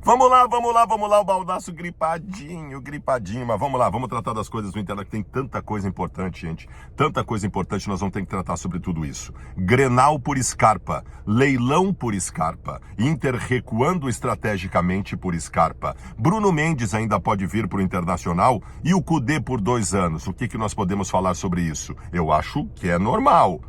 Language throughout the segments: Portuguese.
Vamos lá, o Baldasso gripadinho, mas vamos lá, vamos tratar das coisas do Inter, que tem tanta coisa importante, gente, tanta coisa importante, nós vamos ter que tratar sobre tudo isso. Grenal por Scarpa, leilão por Scarpa, Inter recuando estrategicamente por Scarpa, Bruno Mendes ainda pode vir para o Internacional e o Kudê por 2 anos, o que nós podemos falar sobre isso? Eu acho que é normal,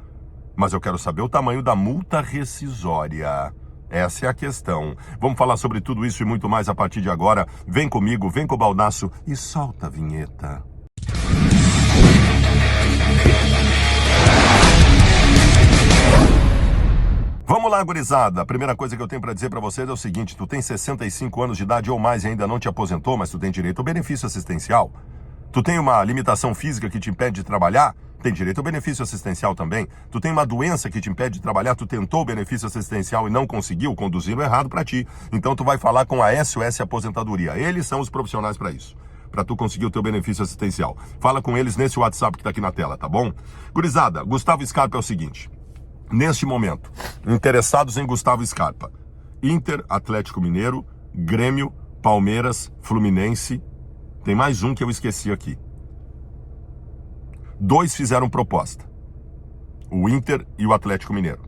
mas eu quero saber o tamanho da multa rescisória. Essa é a questão. Vamos falar sobre tudo isso e muito mais a partir de agora. Vem comigo, vem com o Baldasso e solta a vinheta. Vamos lá, gurizada. A primeira coisa que eu tenho para dizer para vocês é o seguinte: tu tem 65 anos de idade ou mais e ainda não te aposentou, mas tu tem direito ao benefício assistencial. Tu tem uma limitação física que te impede de trabalhar? Tem direito ao benefício assistencial também. Tu tem uma doença que te impede de trabalhar, tu tentou o benefício assistencial e não conseguiu, conduzindo errado para ti. Então tu vai falar com a SOS Aposentadoria. Eles são os profissionais para isso, para tu conseguir o teu benefício assistencial. Fala com eles nesse WhatsApp que tá aqui na tela, tá bom? Gurizada, Gustavo Scarpa é o seguinte: neste momento, interessados em Gustavo Scarpa, Inter, Atlético Mineiro, Grêmio, Palmeiras, Fluminense, tem mais um que eu esqueci aqui. 2 fizeram proposta, o Inter e o Atlético Mineiro.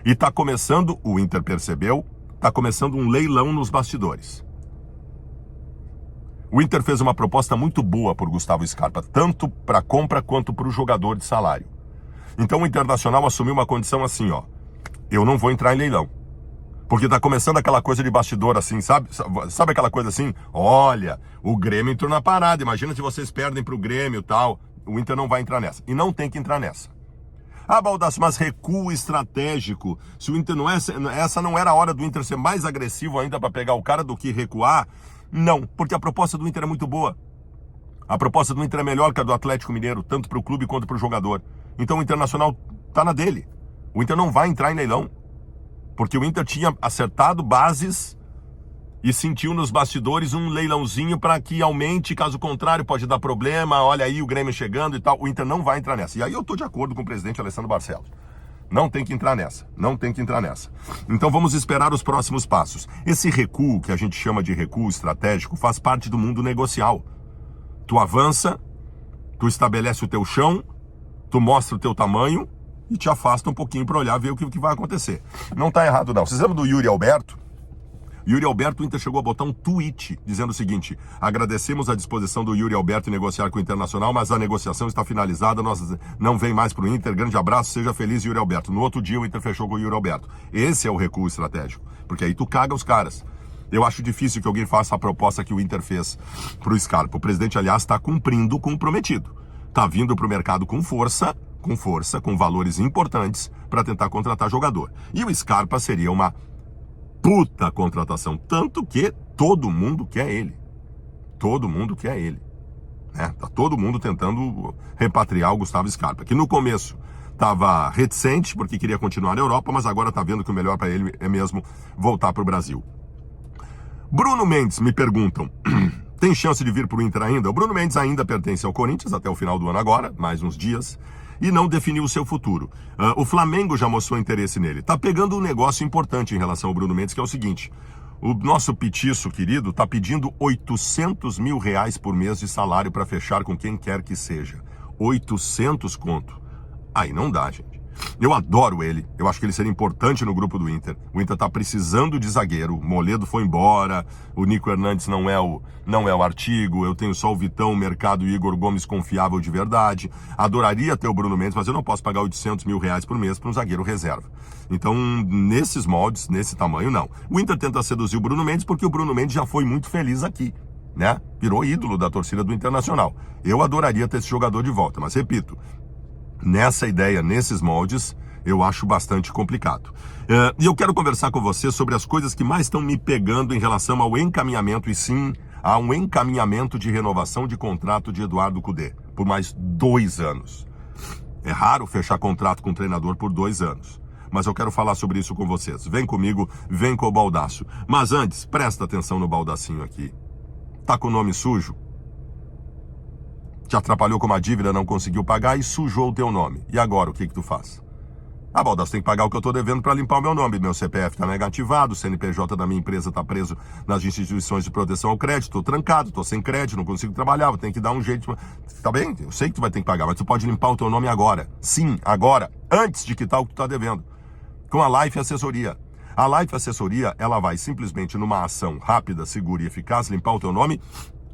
E tá começando, o Inter percebeu, tá começando um leilão nos bastidores. O Inter fez uma proposta muito boa por Gustavo Scarpa, tanto para compra quanto para o jogador de salário. Então o Internacional assumiu uma condição assim, ó: eu não vou entrar em leilão. Porque tá começando aquela coisa de bastidor assim, sabe? Sabe aquela coisa assim? Olha, o Grêmio entrou na parada, imagina se vocês perdem pro Grêmio e tal. O Inter não vai entrar nessa. E não tem que entrar nessa. Ah, Baldasso, mas recuo estratégico. Se o Inter não é... Essa não era a hora do Inter ser mais agressivo ainda para pegar o cara do que recuar? Não, porque a proposta do Inter é muito boa. A proposta do Inter é melhor que a do Atlético Mineiro, tanto para o clube quanto para o jogador. Então o Internacional tá na dele. O Inter não vai entrar em leilão. Porque o Inter tinha acertado bases e sentiu nos bastidores um leilãozinho para que aumente, caso contrário pode dar problema, olha aí o Grêmio chegando e tal. O Inter não vai entrar nessa. E aí eu tô de acordo com o presidente Alessandro Barcelos. Não tem que entrar nessa, não tem que entrar nessa. Então vamos esperar os próximos passos. Esse recuo, que a gente chama de recuo estratégico, faz parte do mundo negocial. Tu avança, tu estabelece o teu chão, tu mostra o teu tamanho e te afasta um pouquinho para olhar, ver o que vai acontecer. Não tá errado não. Vocês lembram do Yuri Alberto? Yuri Alberto, o Inter chegou a botar um tweet dizendo o seguinte: agradecemos a disposição do Yuri Alberto em negociar com o Internacional, mas a negociação está finalizada, nós não vem mais para o Inter, grande abraço, seja feliz, Yuri Alberto. No outro dia o Inter fechou com o Yuri Alberto. Esse é o recuo estratégico, porque aí tu caga os caras. Eu acho difícil que alguém faça a proposta que o Inter fez para o Scarpa. O presidente, aliás, está cumprindo com o prometido. Está vindo para o mercado com força, com valores importantes para tentar contratar jogador. E o Scarpa seria uma puta contratação, tanto que todo mundo quer ele. Todo mundo quer ele. Né? Tá todo mundo tentando repatriar o Gustavo Scarpa, que no começo estava reticente porque queria continuar na Europa, mas agora está vendo que o melhor para ele é mesmo voltar para o Brasil. Bruno Mendes, me perguntam, tem chance de vir para o Inter ainda? O Bruno Mendes ainda pertence ao Corinthians até o final do ano agora, mais uns dias, e não definiu o seu futuro. O Flamengo já mostrou interesse nele. Tá pegando um negócio importante em relação ao Bruno Mendes, que é o seguinte: o nosso petiço querido tá pedindo 800 mil reais por mês de salário para fechar com quem quer que seja. 800 conto. Aí não dá, gente. Eu adoro ele, eu acho que ele seria importante no grupo do Inter. O Inter tá precisando de zagueiro, o Moledo foi embora, o Nico Hernandes não é o artigo, eu tenho só o Vitão, o Mercado e o Igor Gomes confiável de verdade. Adoraria ter o Bruno Mendes, mas eu não posso pagar 800 mil reais por mês para um zagueiro reserva. Então, nesses moldes, nesse tamanho, não. O Inter tenta seduzir o Bruno Mendes porque o Bruno Mendes já foi muito feliz aqui, né? Virou ídolo da torcida do Internacional. Eu adoraria ter esse jogador de volta, mas repito, nessa ideia, nesses moldes, eu acho bastante complicado. E eu quero conversar com você sobre as coisas que mais estão me pegando em relação ao encaminhamento, e sim, a um encaminhamento de renovação de contrato de Eduardo Kudê, por mais 2 anos. É raro fechar contrato com um treinador por 2 anos. Mas eu quero falar sobre isso com vocês. Vem comigo, vem com o Baldasso. Mas antes, presta atenção no Baldacinho aqui. Tá com o nome sujo? Te atrapalhou com uma dívida, não conseguiu pagar e sujou o teu nome. E agora, o que tu faz? Ah, Baldasso, tem que pagar o que eu estou devendo para limpar o meu nome. Meu CPF está negativado, o CNPJ da minha empresa está preso nas instituições de proteção ao crédito, estou trancado, estou sem crédito, não consigo trabalhar, vou ter que dar um jeito. Tá bem? Eu sei que tu vai ter que pagar, mas tu pode limpar o teu nome agora. Sim, agora, antes de quitar o que tu está devendo. Com a Life Assessoria. A Life Assessoria, ela vai simplesmente numa ação rápida, segura e eficaz, limpar o teu nome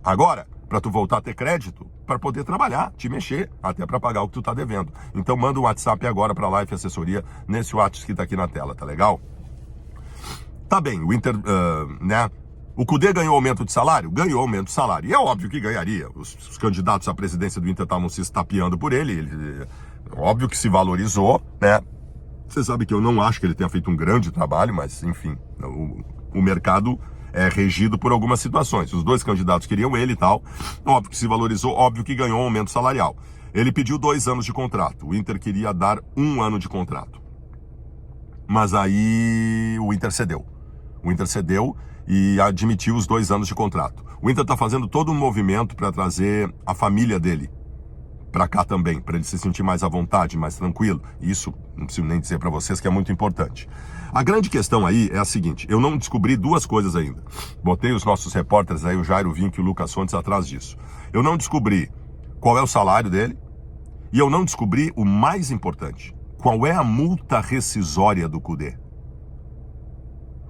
agora, para tu voltar a ter crédito, para poder trabalhar, te mexer, até para pagar o que tu tá devendo. Então manda um WhatsApp agora para a Life Assessoria, nesse WhatsApp que tá aqui na tela, tá legal? Tá bem, o Inter, né? O Cudê ganhou aumento de salário? Ganhou aumento de salário. E é óbvio que ganharia. Os candidatos à presidência do Inter estavam se estapeando por ele. Óbvio que se valorizou, né? Você sabe que eu não acho que ele tenha feito um grande trabalho, mas, enfim, o mercado é regido por algumas situações. Os dois candidatos queriam ele e tal. Óbvio que se valorizou, óbvio que ganhou um aumento salarial. Ele pediu 2 anos de contrato. O Inter queria dar 1 ano de contrato. Mas aí o Inter cedeu. O Inter cedeu e admitiu os 2 anos de contrato. O Inter está fazendo todo um movimento para trazer a família dele para cá também, para ele se sentir mais à vontade, mais tranquilo. Isso, não preciso nem dizer para vocês que é muito importante. A grande questão aí é a seguinte, eu não descobri 2 coisas ainda. Botei os nossos repórteres aí, o Jairo Vinck e o Lucas Fontes, atrás disso. Eu não descobri qual é o salário dele e eu não descobri o mais importante, qual é a multa rescisória do Cudê.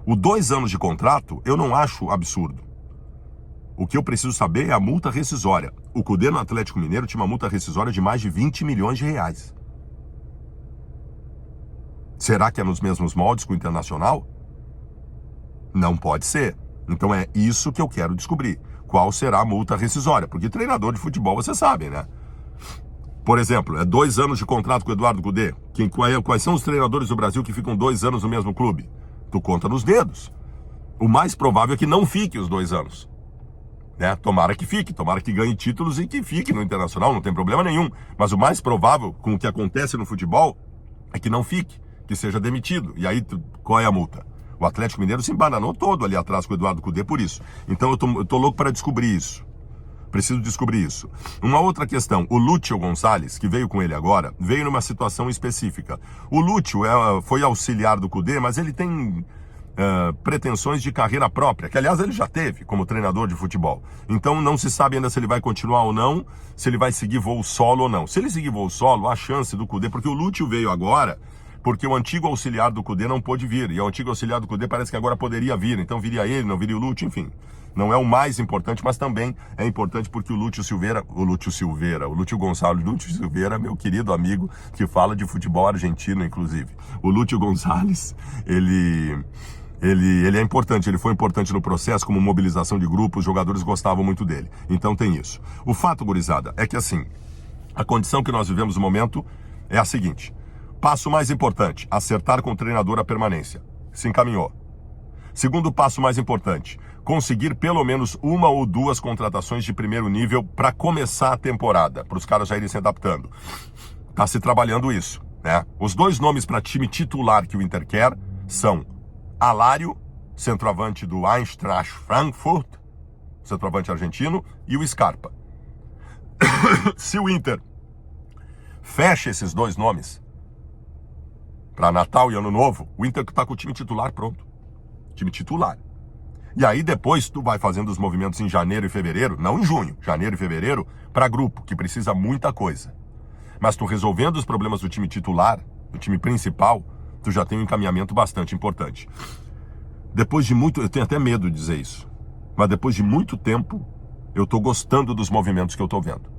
O 2 anos de contrato eu não acho absurdo. O que eu preciso saber é a multa rescisória. O Cudê no Atlético Mineiro tinha uma multa rescisória de mais de 20 milhões de reais. Será que é nos mesmos moldes que o Internacional? Não pode ser. Então é isso que eu quero descobrir. Qual será a multa rescisória? Porque treinador de futebol, você sabe, né? Por exemplo, é 2 anos de contrato com o Eduardo Cudê. Quais são os treinadores do Brasil que ficam 2 anos no mesmo clube? Tu conta nos dedos. O mais provável é que não fique os 2 anos. Né? Tomara que fique, tomara que ganhe títulos e que fique no Internacional, não tem problema nenhum. Mas o mais provável, com o que acontece no futebol, é que não fique, que seja demitido. E aí, qual é a multa? O Atlético Mineiro se embananou todo ali atrás com o Eduardo Cudê por isso. Então eu tô louco para descobrir isso. Preciso descobrir isso. Uma outra questão, o Lúcio Gonçalves, que veio com ele agora, veio numa situação específica. O Lúcio foi auxiliar do Cudê, mas ele tem pretensões de carreira própria, que aliás ele já teve como treinador de futebol. Então não se sabe ainda se ele vai continuar ou não, se ele vai seguir voo solo ou não. Se ele seguir voo solo, há chance do Cudê, porque o Lúcio veio agora, porque o antigo auxiliar do Cudê não pôde vir, e o antigo auxiliar do Cudê parece que agora poderia vir, então viria ele, não viria o Lúcio, enfim. Não é o mais importante, mas também é importante porque o Lúcio Gonçalves, meu querido amigo, que fala de futebol argentino, inclusive. O Lúcio Gonçalves, ele é importante, ele foi importante no processo como mobilização de grupos, os jogadores gostavam muito dele. Então tem isso. O fato, gurizada, é que assim, a condição que nós vivemos no momento é a seguinte. Passo mais importante, acertar com o treinador a permanência. Se encaminhou. Segundo passo mais importante, conseguir pelo menos 1 ou 2 contratações de primeiro nível para começar a temporada, para os caras já irem se adaptando. Está se trabalhando isso, né? Os 2 nomes para time titular que o Inter quer são Alário, centroavante do Eintracht Frankfurt, centroavante argentino, e o Scarpa. Se o Inter fecha esses 2 nomes para Natal e Ano Novo, o Inter está com o time titular pronto. Time titular. E aí depois tu vai fazendo os movimentos em janeiro e fevereiro, não em junho, janeiro e fevereiro, para grupo, que precisa muita coisa. Mas tu resolvendo os problemas do time titular, do time principal, tu já tem um encaminhamento bastante importante. Depois de muito, eu tenho até medo de dizer isso, mas depois de muito tempo, eu tô gostando dos movimentos que eu tô vendo.